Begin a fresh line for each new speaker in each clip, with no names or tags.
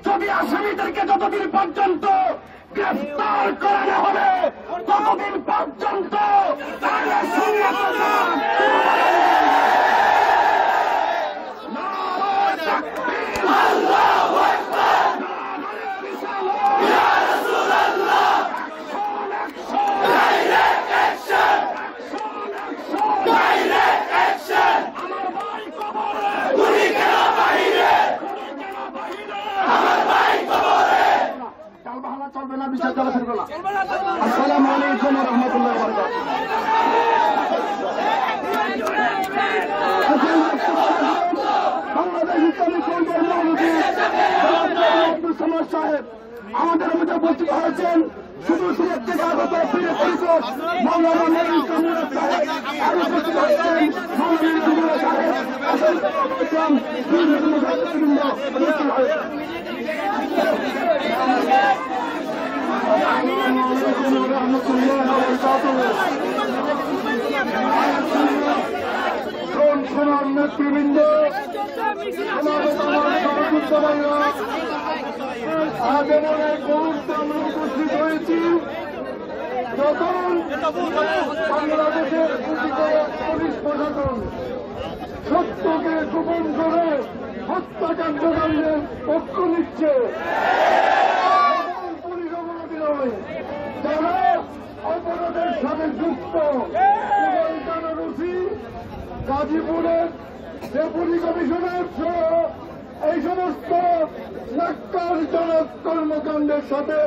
যদি আসামিদেরকে যতদিন পর্যন্ত গ্রেফতার করানো হবে ততদিন পর্যন্ত চলবে না, বিচার চলা চলবে না। আসসালামু আলাইকুম ওয়া রাহমাতুল্লাহি ওয়া বারাকাতুহু। সাহেব আমাদের মধ্যে উপস্থিত হয়েছেন শুধু সিলেট থেকে আগত প্রিয় পরিষদ মাওলানা নবী কামরুল সাহেব, আর উপস্থিত হচ্ছেন মাওলানা কামরুল সাহেব, ইসলাম মুজাহিদিন সোনার নেতৃবৃন্দ, আজ এমন এক মুহূর্তে আমরা উপস্থিত হয়েছি যখন বাংলাদেশের পুলিশ প্রশাসন সত্যকে গোপন করে হত্যাকাণ্ডকাণ্ডের পক্ষ নিচ্ছে। পুলিশ অপরাধী নয়, যারা অপরাধের সাথে যুক্ত গাজীপুরের ডেপুটি কমিশনার সহ এই সমস্ত ন্যাক্কারজনক কর্মকাণ্ডের সাথে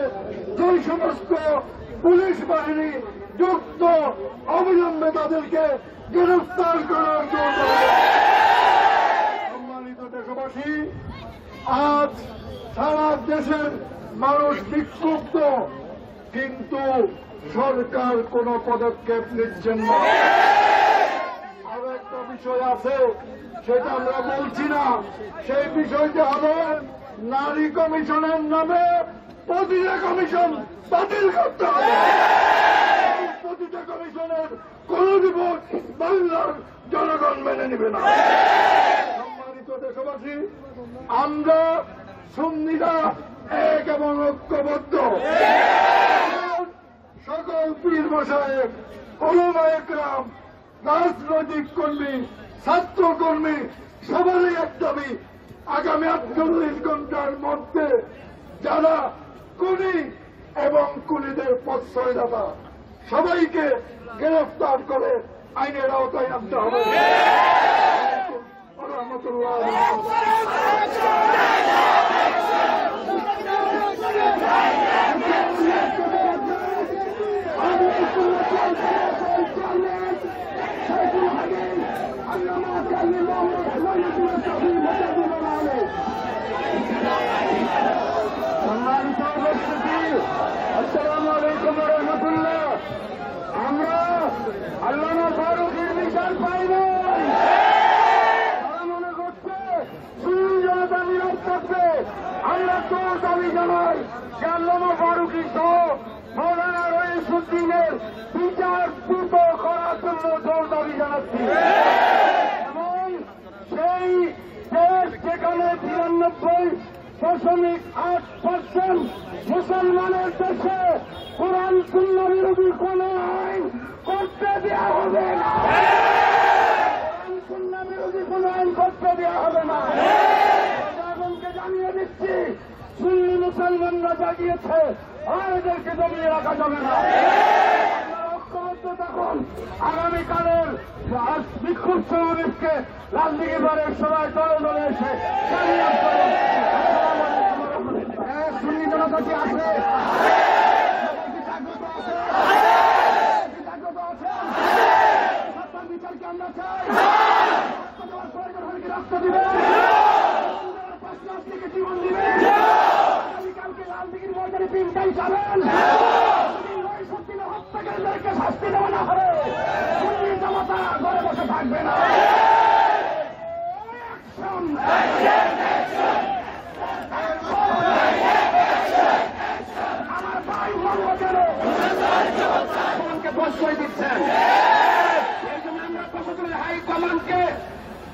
যে সমস্ত পুলিশ বাহিনী যুক্ত অবিলম্বে তাদেরকে গ্রেফতার করার জন্য। সম্মানিত দেশবাসী, আজ সারা দেশের মানুষ বিক্ষুব্ধ, কিন্তু সরকার কোনো পদক্ষেপ নিচ্ছেন না। আরো একটা বিষয় আছে, সেটা আমরা বলছি না, সেই বিষয়টি হবে নারী কমিশনের নামে প্রতিটা কমিশন বাতিল করতে হবে। প্রতিটা কমিশনের কোন রিপোর্ট বাংলার জনগণ মেনে নেবে না। সম্মানিত দেশবাসী, আমরা সুন্নিরা এক এবং ঐক্যবদ্ধ। সকল পীর মাশায়েখ, উলামা একরাম, রাজনৈতিক কর্মী, ছাত্র কর্মী, সবারই এক দাবি, আগামী 48 ঘন্টার মধ্যে যারা খুনি এবং খুনিদের প্রশ্রয়দাতা সবাইকে গ্রেফতার করে আইনের আওতায় আনতে হবে। রহমতুল্লাহ। আসসালামু আলাইকুম ওয়া রাহমাতুল্লাহ। আমরা আল্লামা ফারুকীর বিচার পাই নাই। তারা মনে করছে সুন্নি জনতা নীরব থাকবে। আমরা তো দাবি জানাই যে আল্লামা ফারুকী সহ মৌলানা রইসুদ্দিনের বিচার দ্রুত করার জন্য জোর দাবি জানাচ্ছি। এবং সেই দেশ যেখানে 93.8% মুসলমানের দেশে কোরআন সুন্নাহ বিরোধী কোন আইন করতে দেওয়া হবে না। কোরআন সুন্নাহ বিরোধী কোন আইন করতে দেওয়া হবে না। জনগণকে জানিয়ে দিচ্ছি, সুন্নি মুসলমানরা জাগিয়েছে, আর এদেরকে দমিয়ে রাখা যাবে না। ঐক্যবদ্ধ থাকুন। আগামীকালের বিক্ষোভ সমাবেশকে রাজনীতি বারের সবাই দলে দলে এসে সুন্নি জনতা কি আছে? বিচারকে আমরা চাই। রক্ত দিবেন, জীবন দিবেন, আগামীকালকে রাজনীতির ময়দানে তিনটাই যাবেন। হত্যাকারীদেরকে শাস্তি দেওয়া না হবে। সুন্নি জামাত থাকবে না। আমার ভাই মঙ্গলকে প্রশ্রয় দিচ্ছেন। এই জন্য আমরা প্রশাসনের হাইকমান্ডকে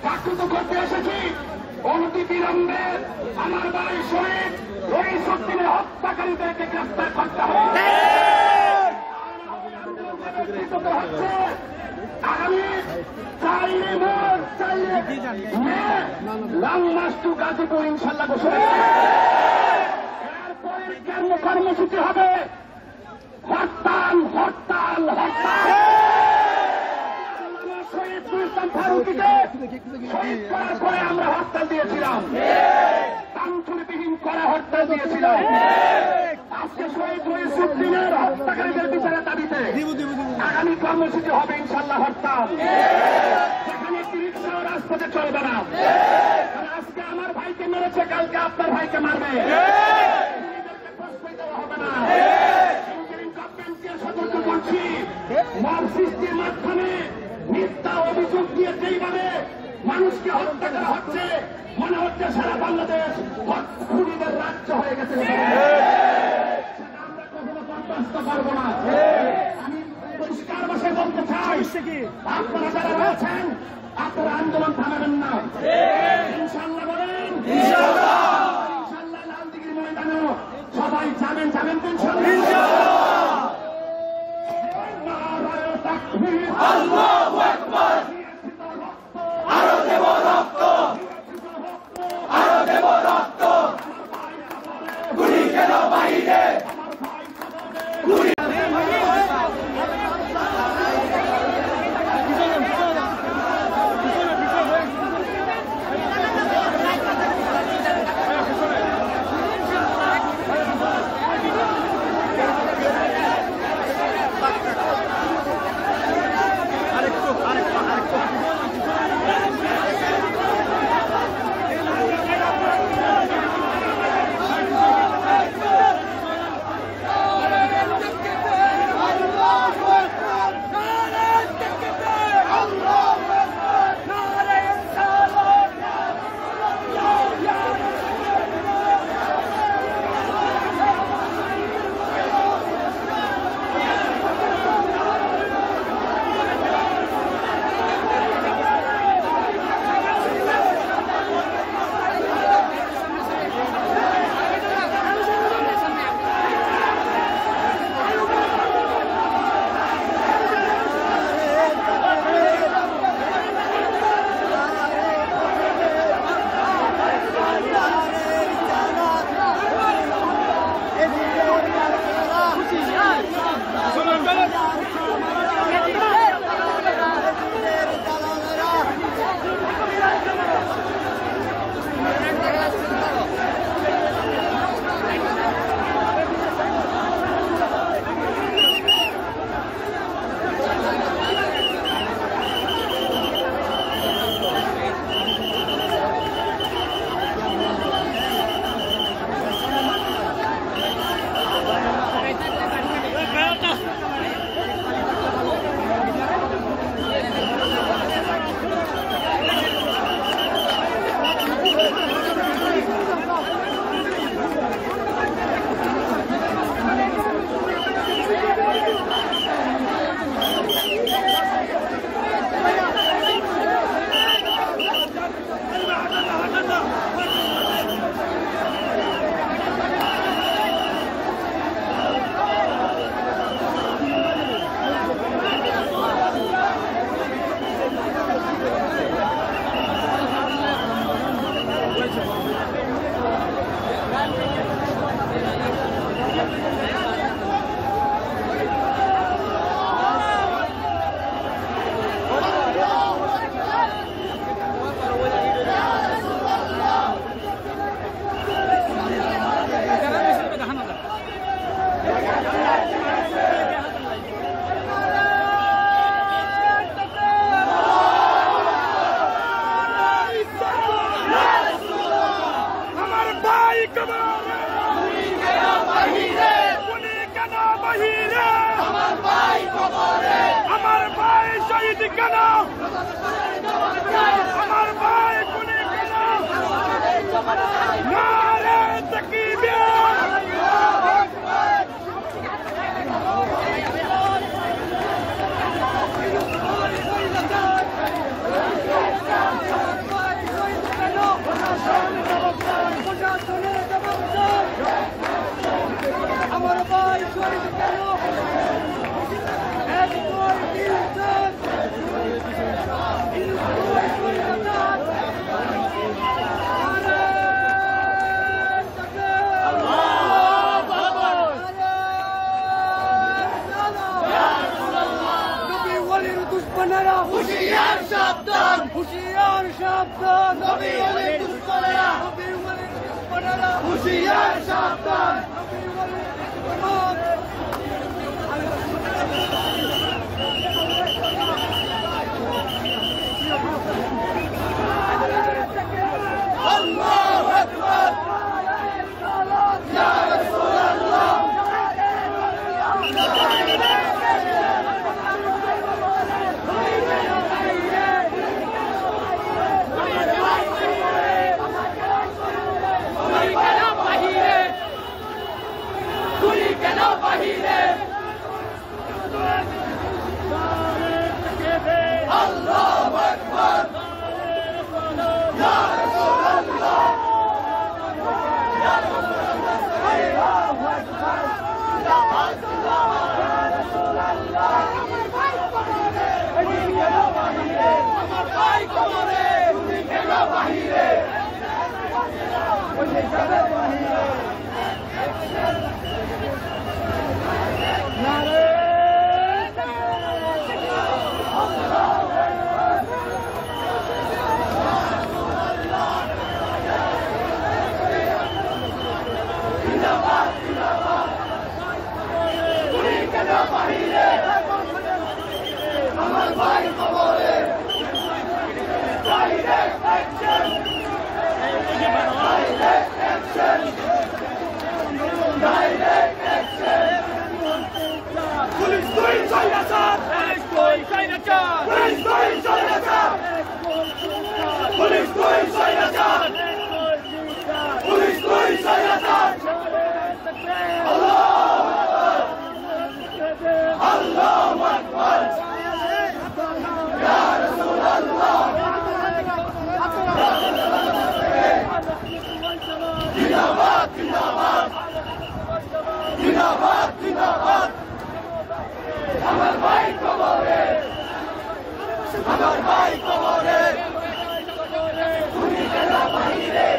জাগ্রত করতে এসেছি। অনতি বিলম্বে আমার ভাই শহীদ রইসুদ্দিনের হত্যাকারীদেরকে গ্রেফতার করতে হবে। হচ্ছে আগামী 4 মে লং মার্চ টু গাজীপুর ইনশাল্লাহ ঘোষণা। এরপরের কর্মসূচি হবে হরতাল হরতাল হরতাল। শহীদ ইসলাম ফারুকীকে শহীদ করার পরে আমরা হরতাল দিয়েছিলাম, তান্ত্রিকবিহীন করা হরতাল দিয়েছিলাম। আজকে শহীদ রইসুদ্দিনের হত্যাকারীদের বিচারের দাবিতে আগামী কর্মসূচি হবে ইনশাল্লাহ হরতাল। সেখানে একটি রিক্সাও রাজপথে চলবে না। আজকে আমার ভাইকে মেরেছে, কালকে আপনার ভাইকে মারবে। প্রশ্রয় দেওয়া হবে না। গভর্নমেন্টকে সতর্ক করছি, মব সৃষ্টির মাধ্যমে মিথ্যা অভিযোগ দিয়ে যেইভাবে মানুষকে হত্যা করা হচ্ছে, মনে হচ্ছে সারা বাংলাদেশ খুনিদের রাজ্য হয়ে গেছে। আমরা কখনো বরদাস্ত করবো না। আমি পরিষ্কার ভাষায় বলতে চাই, আপনারা যারা রয়েছেন আপনারা আন্দোলন থামাবেন না। ইনশাল্লাহ বলেন, ইনশাল্লাহ লালদিঘির ময়দানেও সবাই যাবেন যাবেন তো ইনশাল্লাহ। আল্লাহু আকবার। আরো দেব রক্ত, আরো দেব রক্ত। গুলি কেন বাহিরে, গুলি
আমার ভাই শহীদ কেন
আমার ভাই গুলি কেন নারে তাকবীর আমার ভাই শহীদ কেন হুশিয়ার সাবধান হুশিয়ার সাবধান নবী ওলির দুশমনেরা নবী ওলির দুশমনেরা হুশিয়ার সাবধান নবী ওলির দুশমনেরা আল্লাহু আকবার ইয়া রাসূলুল্লাহ আল্লাহু আকবার ইয়া রাসূলুল্লাহ ইয়া রাসূলুল্লাহ আল্লাহু আকবার ইয়া রাসূলুল্লাহ আমার ভাই কবরে তুমি কেন বাহিরে ওই যাবে বাহিরে নারে আমার ভাই কবরে direct action direct action direct action police তুই চাইনাচার পুলিশ তুই চাইনাচার পুলিশ তুই চাইনাচার পুলিশ তুই চাইনাচার পুলিশ তুই চাইনাচার আল্লাহু আকবার ইয়া রাসূলুল্লাহ জিন্দাবাদ জিন্দাবাদ জিন্দাবাদ জিন্দাবাদ আমার ভাই কবরে আমার ভাই কবরে তুমি কেন বাহিরে